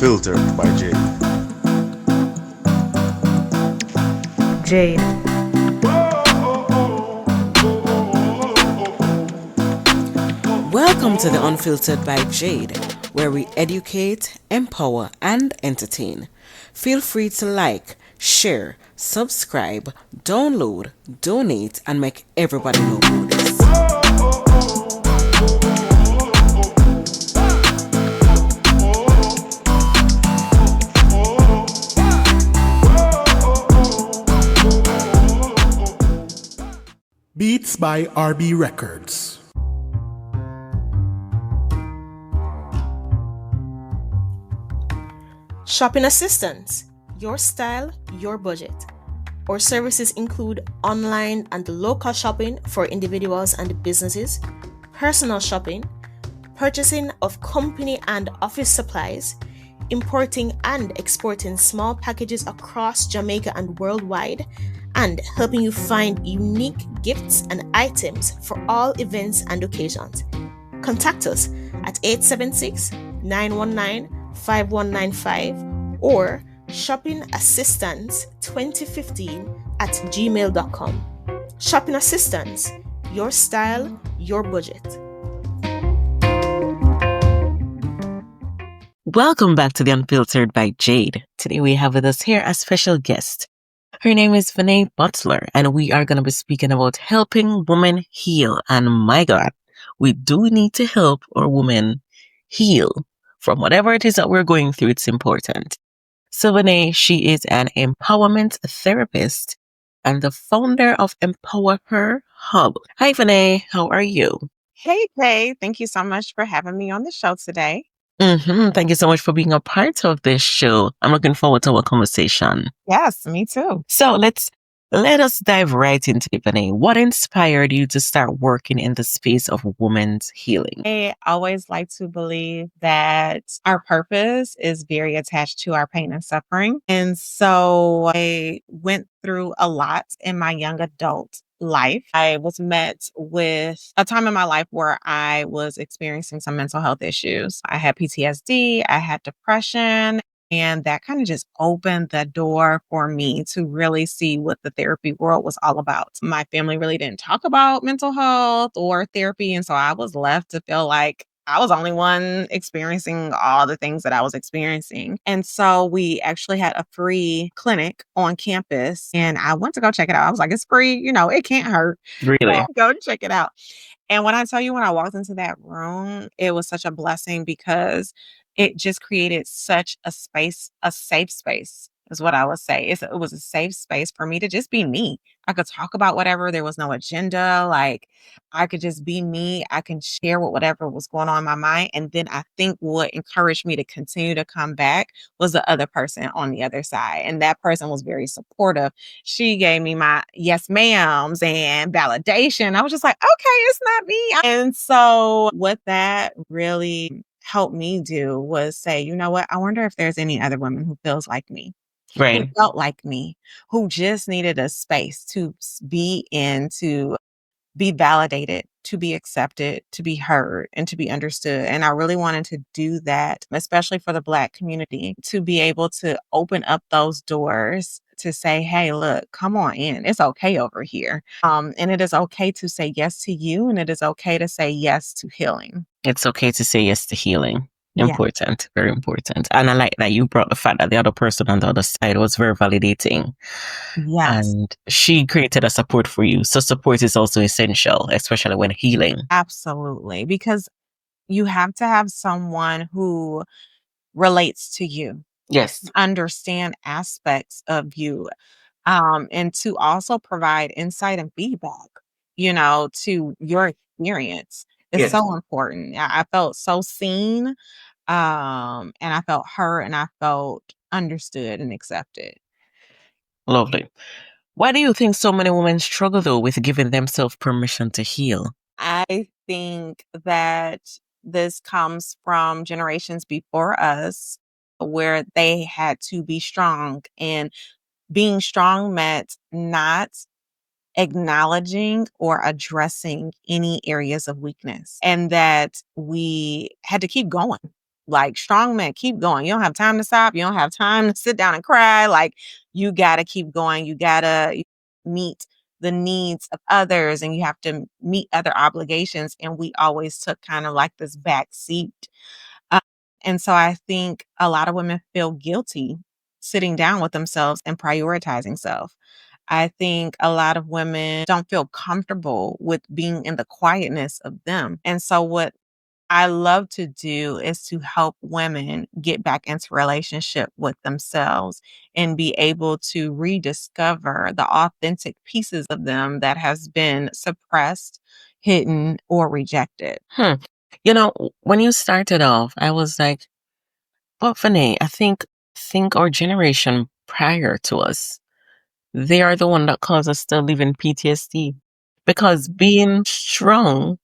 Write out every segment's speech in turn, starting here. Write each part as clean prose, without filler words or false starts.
Unfiltered by Jade. Jade. Welcome to the Unfiltered by Jade, where we educate, empower, and entertain. Feel free to like, share, subscribe, download, donate, and make everybody know about this. Beats by RB Records. Shopping assistance, your style, your budget. Our services include online and local shopping for individuals and businesses, personal shopping, purchasing of company and office supplies, importing and exporting small packages across Jamaica and worldwide, and helping you find unique gifts and items for all events and occasions. Contact us at 876-919-5195 or shoppingassistance2015@gmail.com. Shopping Assistance, your style, your budget. Welcome back to the Unfiltered by Jade. Today we have with us here a special guest. Her name is Vanay Butler, and we are going to be speaking about helping women heal. And my God, we do need to help our women heal from whatever it is that we're going through. It's important. So Vanay, she is an empowerment therapist and the founder of Empower Her Hub. Hi Vanay, how are you? Hey, Kay. Thank you so much for having me on the show today. Thank you so much for being a part of this show. I'm looking forward to our conversation. Yes, me too. So let us dive right into it, Vanay. What inspired you to start working in the space of women's healing? I always like to believe that our purpose is very attached to our pain and suffering. And so I went through a lot in my young adult life. I was met with a time in my life where I was experiencing some mental health issues. I had PTSD, I had depression, and that kind of just opened the door for me to really see what the therapy world was all about. My family really didn't talk about mental health or therapy. And so I was left to feel like I was the only one experiencing all the things that I was experiencing. And so we actually had a free clinic on campus and I went to go check it out. I was like, it's free, it can't hurt. Really? Go check it out. And when I tell you, when I walked into that room, it was such a blessing because it just created such a space, a safe space is what I would say. It was a safe space for me to just be me. I could talk about whatever. There was no agenda. Like I could just be me. I can share whatever was going on in my mind. And then I think what encouraged me to continue to come back was the other person on the other side. And that person was very supportive. She gave me my yes ma'ams and validation. I was just like, okay, it's not me. And so what that really helped me do was say, you know what? I wonder if there's any other women who feels like me, who Right. felt like me, who just needed a space to be in, to be validated, to be accepted, to be heard, and to be understood. And I really wanted to do that, especially for the Black community, to be able to open up those doors to say, hey, look, come on in. It's okay over here. And it is okay to say yes to you, and it is okay to say yes to healing. It's okay to say yes to healing. Yeah. Important, very important. And I like that you brought the fact that the other person on the other side was very validating. Yes. And she created a support for you. So support is also essential, especially when healing. Absolutely. Because you have to have someone who relates to you, Yes. understand aspects of you, and to also provide insight and feedback, to your experience. It's Yes. so important. I felt so seen, and I felt heard, and I felt understood and accepted. Lovely. Why do you think so many women struggle though with giving themselves permission to heal? I think that this comes from generations before us where they had to be strong, and being strong meant not acknowledging or addressing any areas of weakness, and that we had to keep going. Like, strong men, keep going. You don't have time to stop. You don't have time to sit down and cry. Like, you got to keep going. You got to meet the needs of others, and you have to meet other obligations. And we always took kind of like this back seat. And so I think a lot of women feel guilty sitting down with themselves and prioritizing self. I think a lot of women don't feel comfortable with being in the quietness of them. And so what I love to do is to help women get back into relationship with themselves and be able to rediscover the authentic pieces of them that has been suppressed, hidden, or rejected. You know, when you started off, I was like, well, Vanay, I think our generation prior to us, they are the one that caused us to live in PTSD. Because being strong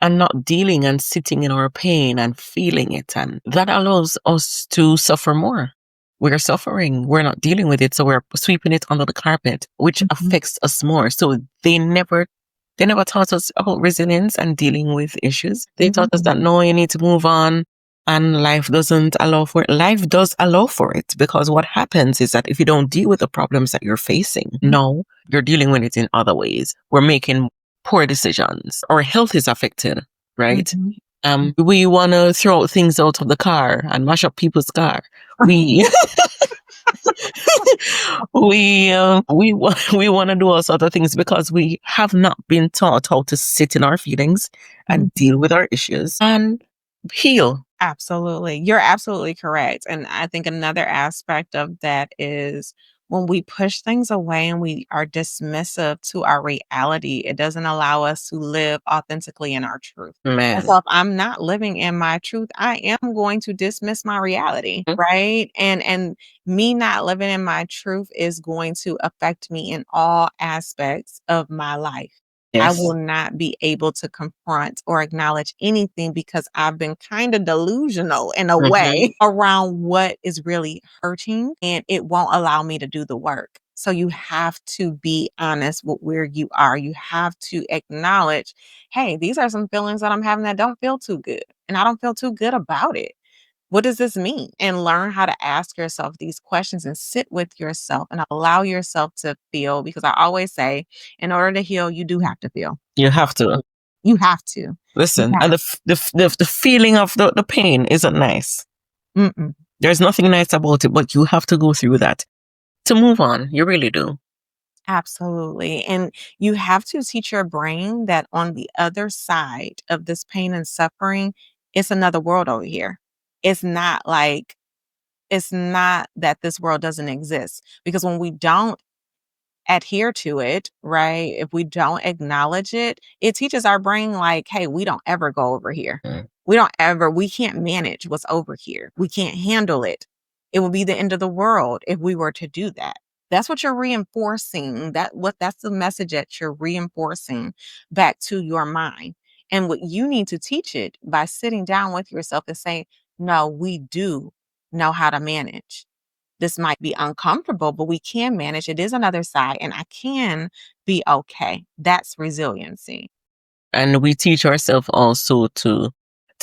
and not dealing and sitting in our pain and feeling it, and that allows us to suffer more. We're suffering, we're not dealing with it, so we're sweeping it under the carpet, which affects us more. So they never taught us about resilience and dealing with issues. They taught us that no, you need to move on, and life doesn't allow for it. Life does allow for it, because what happens is that if you don't deal with the problems that you're facing, no, you're dealing with it in other ways. We're making poor decisions. Our health is affected, right? We want to throw things out of the car and mash up people's car. We we want to do all sorts of things because we have not been taught how to sit in our feelings and deal with our issues and heal. Absolutely. You're absolutely correct. And I think another aspect of that is when we push things away and we are dismissive to our reality, it doesn't allow us to live authentically in our truth. And Man. so if I'm not living in my truth, I am going to dismiss my reality, right? And me not living in my truth is going to affect me in all aspects of my life. I Yes. will not be able to confront or acknowledge anything because I've been kind of delusional in a way around what is really hurting, and it won't allow me to do the work. So you have to be honest with where you are. You have to acknowledge, hey, these are some feelings that I'm having that don't feel too good, and I don't feel too good about it. What does this mean? And learn how to ask yourself these questions and sit with yourself and allow yourself to feel. Because I always say, in order to heal, you do have to feel. You have to. You have to. Listen, You and have the feeling of the pain isn't nice. Mm-mm. There's nothing nice about it, but you have to go through that to move on. You really do. Absolutely. And you have to teach your brain that on the other side of this pain and suffering, it's another world over here. It's not that this world doesn't exist. Because when we don't adhere to it, right? If we don't acknowledge it, it teaches our brain like, hey, we don't ever go over here. We can't manage what's over here. We can't handle it. It would be the end of the world if we were to do that. That's what you're reinforcing. That's the message that you're reinforcing back to your mind. And what you need to teach it by sitting down with yourself and saying, no, we do know how to manage. This might be uncomfortable, but we can manage. It is another side, and I can be okay. That's resiliency. And we teach ourselves also to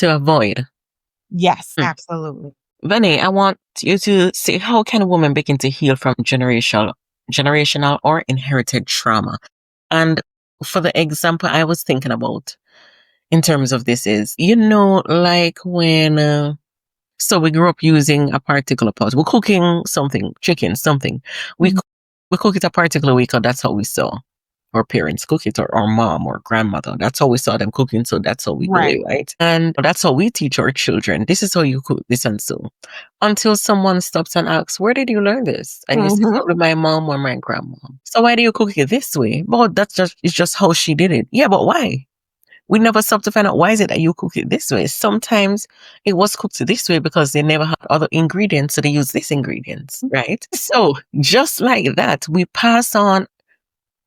avoid. Yes, absolutely. Vanny, I want you to say, how can a woman begin to heal from generational or inherited trauma? And for the example I was thinking about in terms of this is, like when, so we grew up using a particular pot. We're cooking something, chicken, something. We cook it a particular way because that's how we saw our parents cook it, or our mom or grandmother. That's how we saw them cooking, so that's how we do it, right? And that's how we teach our children. This is how you cook this and so. Until someone stops and asks, where did you learn this? And you say, probably my mom or my grandma. So why do you cook it this way? Well, it's just how she did it. Yeah, but why? We never stop to find out, why is it that you cook it this way? Sometimes it was cooked this way because they never had other ingredients, so they use these ingredients, right? So just like that, we pass on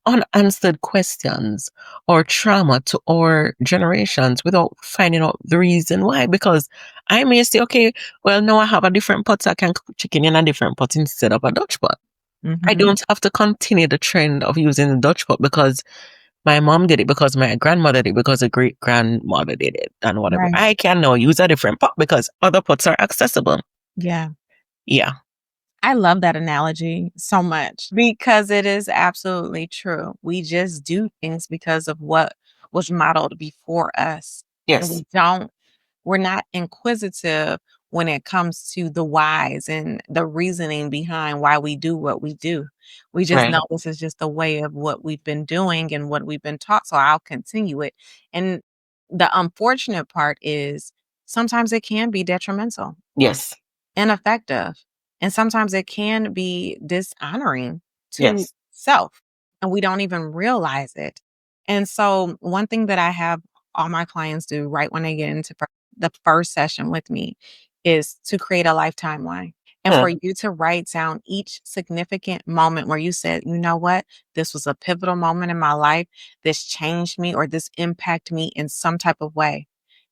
unanswered questions or trauma to our generations without finding out the reason why. Because I may say, okay, well, now I have a different pot, so I can cook chicken in a different pot instead of a Dutch pot. I don't have to continue the trend of using the Dutch pot because my mom did it because my grandmother did it because a great grandmother did it and whatever. Right. I can now use a different pot because other pots are accessible. Yeah. Yeah. I love that analogy so much because it is absolutely true. We just do things because of what was modeled before us. And Yes. we're not inquisitive when it comes to the whys and the reasoning behind why we do what we do. We just Right. know this is just the way of what we've been doing and what we've been taught. So I'll continue it. And the unfortunate part is sometimes it can be detrimental, Yes. ineffective, and sometimes it can be dishonoring to Yes. self, and we don't even realize it. And so, one thing that I have all my clients do right when they get into the first session with me is to create a life timeline. And Hmm. for you to write down each significant moment where you said, you know what, this was a pivotal moment in my life. This changed me or this impacted me in some type of way.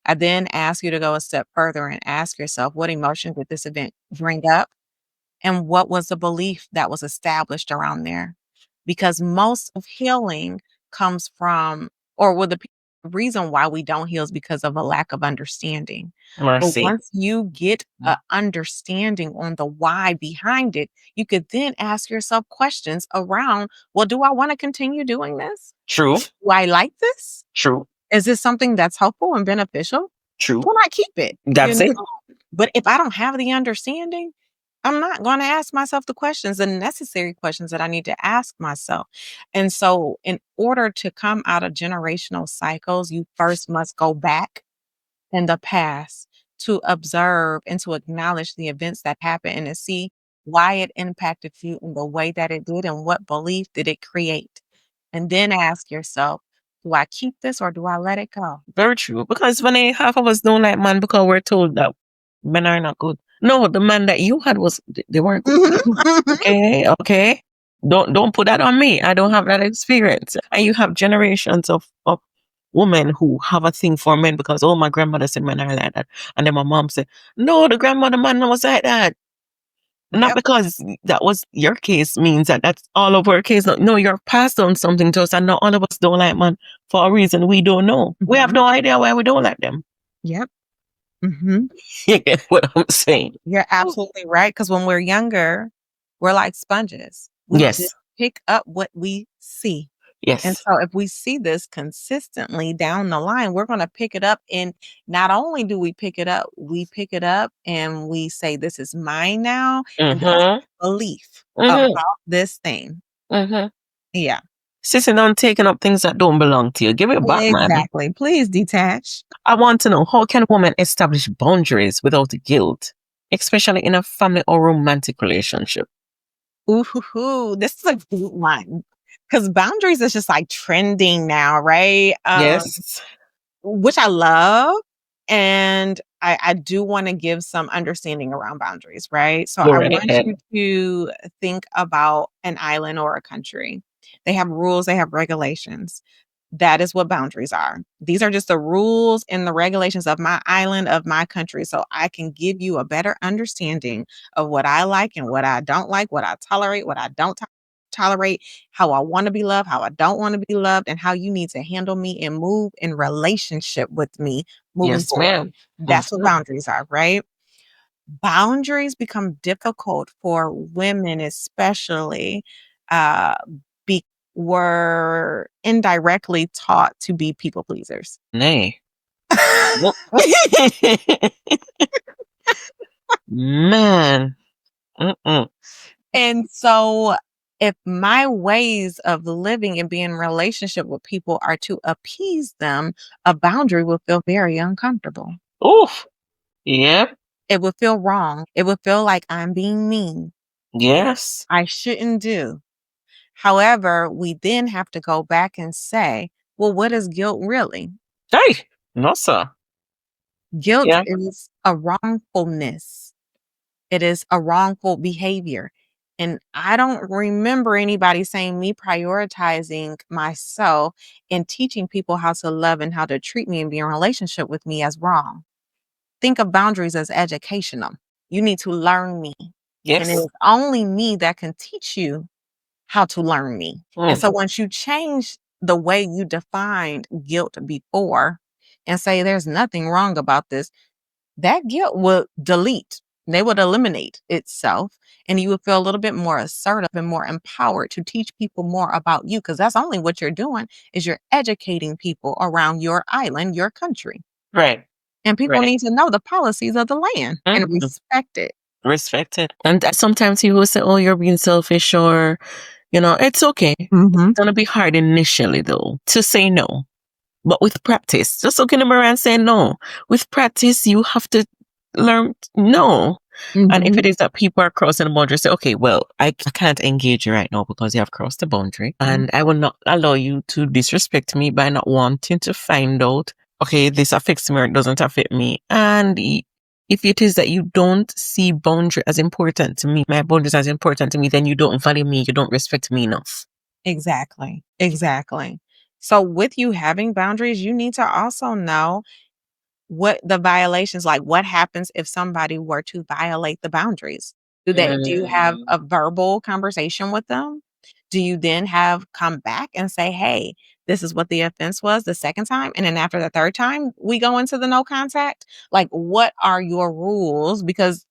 I then ask you to go a step further and ask yourself, what emotion did this event bring up? And what was the belief that was established around there? Because most of healing comes from, or well, the reason why we don't heal is because of a lack of understanding. But Mercy. once you get a understanding on the why behind it, you could then ask yourself questions around, well, do I want to continue doing this? True. Do I like this? True. Is this something that's helpful and beneficial? True. Why not keep it? That's it. But if I don't have the understanding, I'm not going to ask myself the questions, the necessary questions that I need to ask myself. And so, in order to come out of generational cycles, you first must go back in the past to observe and to acknowledge the events that happened and to see why it impacted you in the way that it did and what belief did it create. And then ask yourself, do I keep this or do I let it go? Very true. Because when half of us don't like man because we're told that men are not good. No, the man that you had was they weren't good. Okay, okay. Don't put that on me. I don't have that experience. And you have generations of women who have a thing for men because oh my grandmother said men are like that. And then my mom said, no, the grandmother man was like that. Not Yep. because that was your case means that that's all of our case. No, you're passed on something to us, and not all of us don't like man for a reason we don't know. We have Mhm. no idea why we don't like them. Yep. Mhm. You get what I'm saying? You're absolutely right. Because when we're younger, we're like sponges. We Yes, just pick up what we see. And yes. so if we see this consistently down the line, we're gonna pick it up, and not only do we pick it up and we say, "This is mine now," and that's Mm-hmm. belief about Mm-hmm. this thing. Mm-hmm. Yeah. Sitting down taking up things that don't belong to you. Give it back, man. Exactly. Please detach. I want to know how can women establish boundaries without guilt, especially in a family or romantic relationship? Ooh, this is a good one. Because boundaries is just like trending now, right? Yes. Which I love. And I do want to give some understanding around boundaries, right? So Go I right want ahead. you to think about an island or a country. They have rules, they have regulations. That is what boundaries are. These are just the rules and the regulations of my island, of my country. So I can give you a better understanding of what I like and what I don't like, what I tolerate, what I don't tolerate, how I want to be loved, how I don't want to be loved, and how you need to handle me and move in relationship with me moving Yes, forward. ma'am. That's what boundaries are, right? Boundaries become difficult for women, especially uh, be were indirectly taught to be people pleasers. Nay. Man. Mm-mm. And so if my ways of living and being in relationship with people are to appease them, a boundary will feel very uncomfortable. Oof. Yep. It would feel wrong. It would feel like I'm being mean. Yes. I shouldn't do. However, we then have to go back and say, well, what is guilt really? Hey. No, sir. Guilt Yeah. is a wrongfulness. It is a wrongful behavior. And I don't remember anybody saying me prioritizing myself and teaching people how to love and how to treat me and be in relationship with me as wrong. Think of boundaries as educational. You need to learn me. And it Yes. is only me that can teach you how to learn me. And Mm. so once you change the way you defined guilt before and say there's nothing wrong about this, that guilt will delete. They would eliminate itself, and you would feel a little bit more assertive and more empowered to teach people more about you, because that's only what you're doing, is you're educating people around your island, your country. Right. And people Right. need to know the policies of the land and Mhm. respect it. Respect it. And sometimes people will say, oh, you're being selfish, or, it's okay. Mm-hmm. It's going to be hard initially, though, to say no. But with practice, just look in the mirror and say no. With practice, you have to learn no. And if Mm-hmm. it is that people are crossing the boundary, say, okay, well, I can't engage you right now because you have crossed the boundary. And I will not allow you to disrespect me by not wanting to find out, okay, this affects me or it doesn't affect me. And if it is that you don't see boundary as important to me, my boundaries as important to me, then you don't value me, you don't respect me enough. Exactly. Exactly. So with you having boundaries, you need to also know what the violations, like what happens if somebody were to violate the boundaries. Do you have a verbal conversation with them? Do you then have come back and say, hey, this is what the offense was the second time, and then after the third time we go into the no contact? Like, what are your rules? Because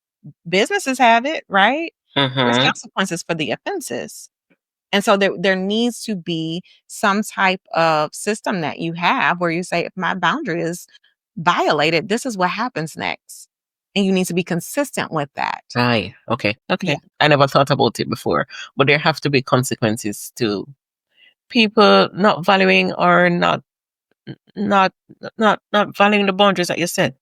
businesses have it, right? There's consequences for the offenses. And so there needs to be some type of system that you have where you say, if my boundary is violated, this is what happens next. And you need to be consistent with that. Aye. Okay. Okay. Yeah. I never thought about it before, but there have to be consequences to people not valuing or not not valuing the boundaries that you set,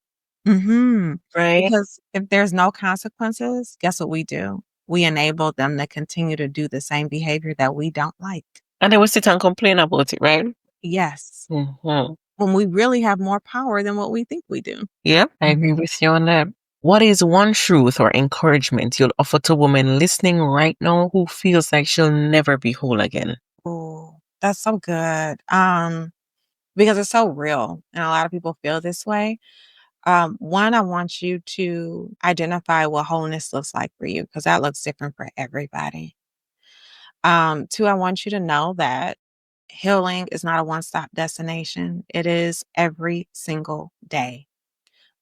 Mm-hmm. right? Because if there's no consequences, guess what we do? We enable them to continue to do the same behavior that we don't like. And they will sit and complain about it, right? Yes. Mm-hmm. When we really have more power than what we think we do. Yeah, I agree with you on that. What is one truth or encouragement you'll offer to a woman listening right now who feels like she'll never be whole again? Oh, that's so good. Because it's so real, and a lot of people feel this way. One, I want you to identify what wholeness looks like for you, because that looks different for everybody. Two, I want you to know that healing is not a one-stop destination. It is every single day.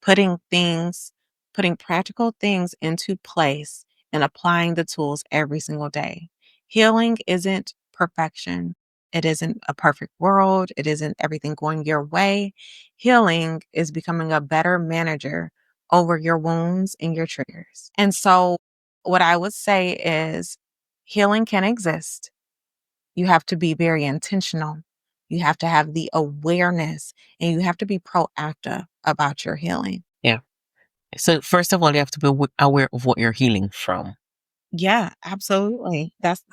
Putting things, putting practical things into place and applying the tools every single day. Healing isn't perfection. It isn't a perfect world. It isn't everything going your way. Healing is becoming a better manager over your wounds and your triggers. And so, what I would say is healing can exist. You have to be very intentional. You have to have the awareness, and you have to be proactive about your healing. Yeah. So first of all, you have to be aware of what you're healing from. Yeah, absolutely. That's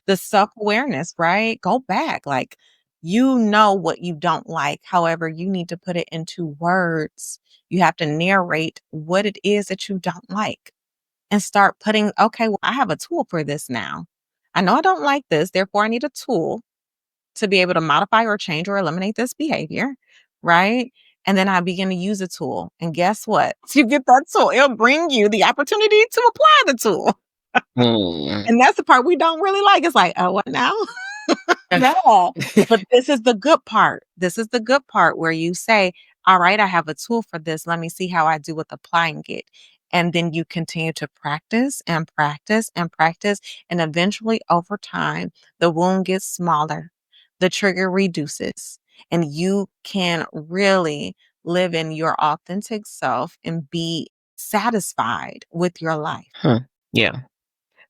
the self-awareness, right? Go back. Like, you know what you don't like. However, you need to put it into words. You have to narrate what it is that you don't like and start putting, okay, well, I have a tool for this now. I know I don't like this. Therefore, I need a tool to be able to modify or change or eliminate this behavior, right? And then I begin to use a tool. And guess what? You get that tool, it'll bring you the opportunity to apply the tool. Mm. And that's the part we don't really like. It's like, oh, what now? Yeah. But this is the good part. This is the good part where you say, all right, I have a tool for this. Let me see how I do with applying it. And then you continue to practice and practice and practice. And eventually, over time, the wound gets smaller, the trigger reduces, and you can really live in your authentic self and be satisfied with your life. Yeah.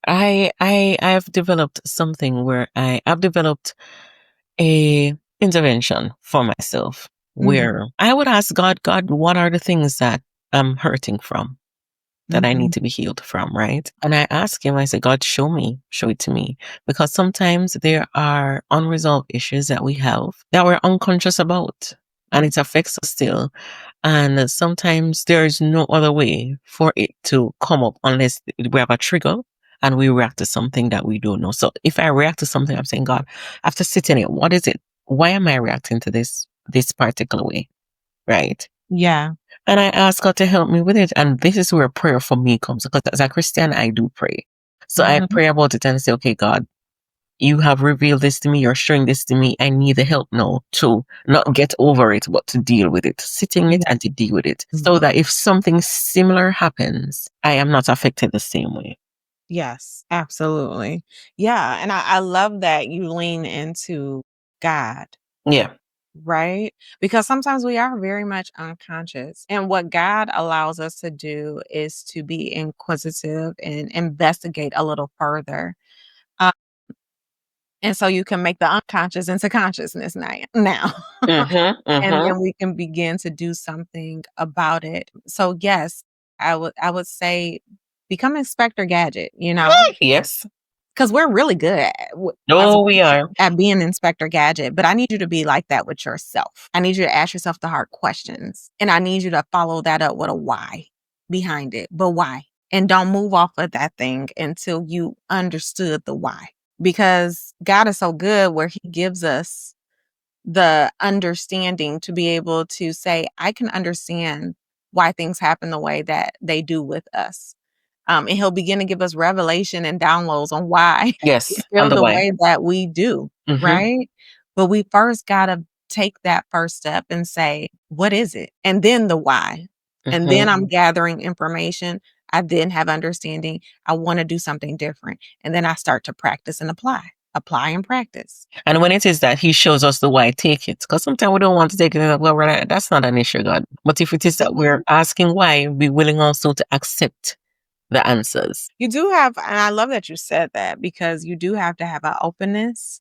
I've developed something where I've developed a intervention for myself where I would ask God, what are the things that I'm hurting from, that I need to be healed from, right? And I ask him, I say, God, show it to me. Because sometimes there are unresolved issues that we have that we're unconscious about, and it affects us still. And sometimes there is no other way for it to come up unless we have a trigger and we react to something that we don't know. So if I react to something, I'm saying, God, after sitting it, what is it? Why am I reacting to this particular way? Right. Yeah. And I ask God to help me with it. And this is where prayer for me comes, because as a Christian, I do pray. So I pray about it and say, okay, God, you have revealed this to me, you're showing this to me, I need the help now to not get over it, but to deal with it, sitting it and to deal with it. So that if something similar happens, I am not affected the same way. Yes, absolutely. Yeah. And I love that you lean into God, Yeah. right? Because sometimes we are very much unconscious. And what God allows us to do is to be inquisitive and investigate a little further. Uh, and so you can make the unconscious into consciousness now. And then we can begin to do something about it. So yes, I would say become Inspector Gadget, Yes. because we're really good Oh, we are. at being Inspector Gadget, but I need you to be like that with yourself. I need you to ask yourself the hard questions, and I need you to follow that up with a why behind it. But why? And don't move off of that thing until you understood the why. Because God is so good where he gives us the understanding to be able to say, I can understand why things happen the way that they do with us. And he'll begin to give us revelation and downloads on why we Yes. On feel the the way. way that we do, right? But we first got to take that first step and say, what is it? And then the why. And then I'm gathering information. I then have understanding. I want to do something different. And then I start to practice and apply and practice. And when it is that he shows us the why, take it. Because sometimes we don't want to take it. Well, we're like, that's not an issue, God. But if it is that we're asking why, be willing also to accept the answers. You do have, and I love that you said that, because you do have to have an openness.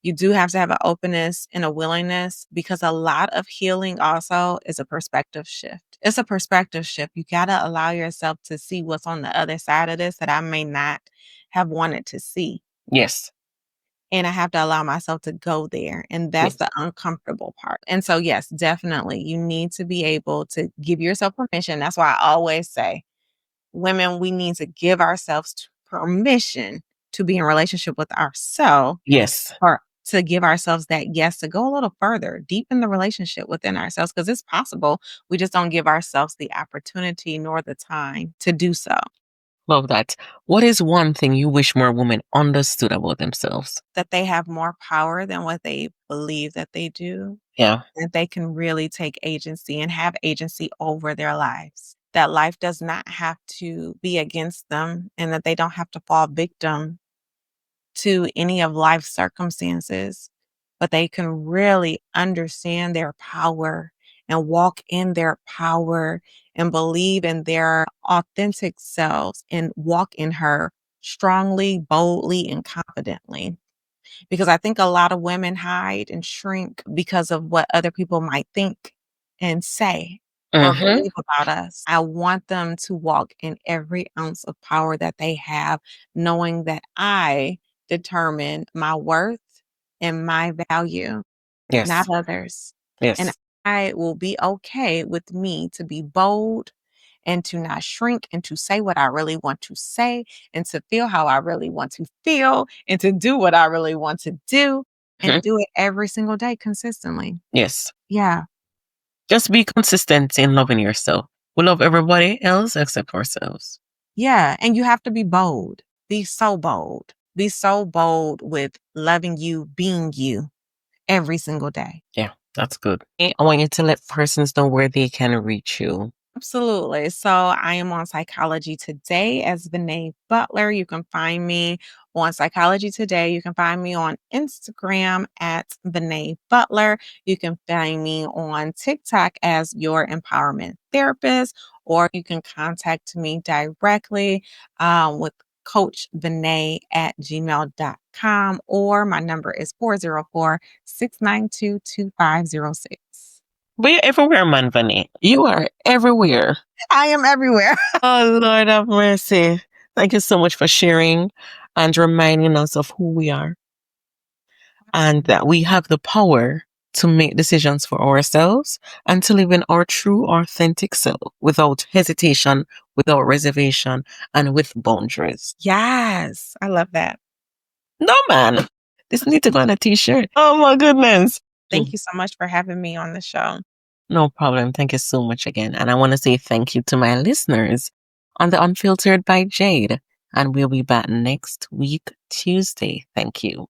You do have to have an openness and a willingness, because a lot of healing also is a perspective shift. It's a perspective shift. You got to allow yourself to see what's on the other side of this that I may not have wanted to see. Yes. And I have to allow myself to go there. And that's the uncomfortable part. And so, yes, definitely, you need to be able to give yourself permission. That's why I always say, women, we need to give ourselves permission to be in relationship with ourselves, Yes. or to give ourselves that yes, to go a little further, deepen the relationship within ourselves, because it's possible. We just don't give ourselves the opportunity nor the time to do so. Love that. What is one thing you wish more women understood about themselves? That they have more power than what they believe that they do. Yeah. That they can really take agency and have agency over their lives. That life does not have to be against them, and that they don't have to fall victim to any of life's circumstances, but they can really understand their power and walk in their power and believe in their authentic selves and walk in her strongly, boldly, and confidently. Because I think a lot of women hide and shrink because of what other people might think and say or believe about us. I want them to walk in every ounce of power that they have, knowing that I determine my worth and my value, not Yes. others. And Yes. I will be okay with me to be bold and to not shrink and to say what I really want to say and to feel how I really want to feel and to do what I really want to do and do it every single day consistently. Yes. Yeah. Just be consistent in loving yourself. We love everybody else except ourselves. Yeah. And you have to be bold. Be so bold. Be so bold with loving you, being you every single day. Yeah, that's good. I want you to let persons know where they can reach you. Absolutely. So I am on Psychology Today as Vanay Butler. You can find me on Psychology Today. You can find me on Instagram at Vanay Butler. You can find me on TikTok as Your Empowerment Therapist, or you can contact me directly with Coach Vanay at gmail.com, or my number is 404-692-2506. But you're everywhere, man, Vanny. You are everywhere. I am everywhere. Oh, Lord have mercy. Thank you so much for sharing and reminding us of who we are and that we have the power to make decisions for ourselves and to live in our true, authentic self without hesitation, without reservation, and with boundaries. Yes, I love that. No, man. This needs to go on a t-shirt. Oh, my goodness. Thank you so much for having me on the show. No problem. Thank you so much again. And I want to say thank you to my listeners on the Unfiltered by Jade. and we'll be back next week, Tuesday. Thank you.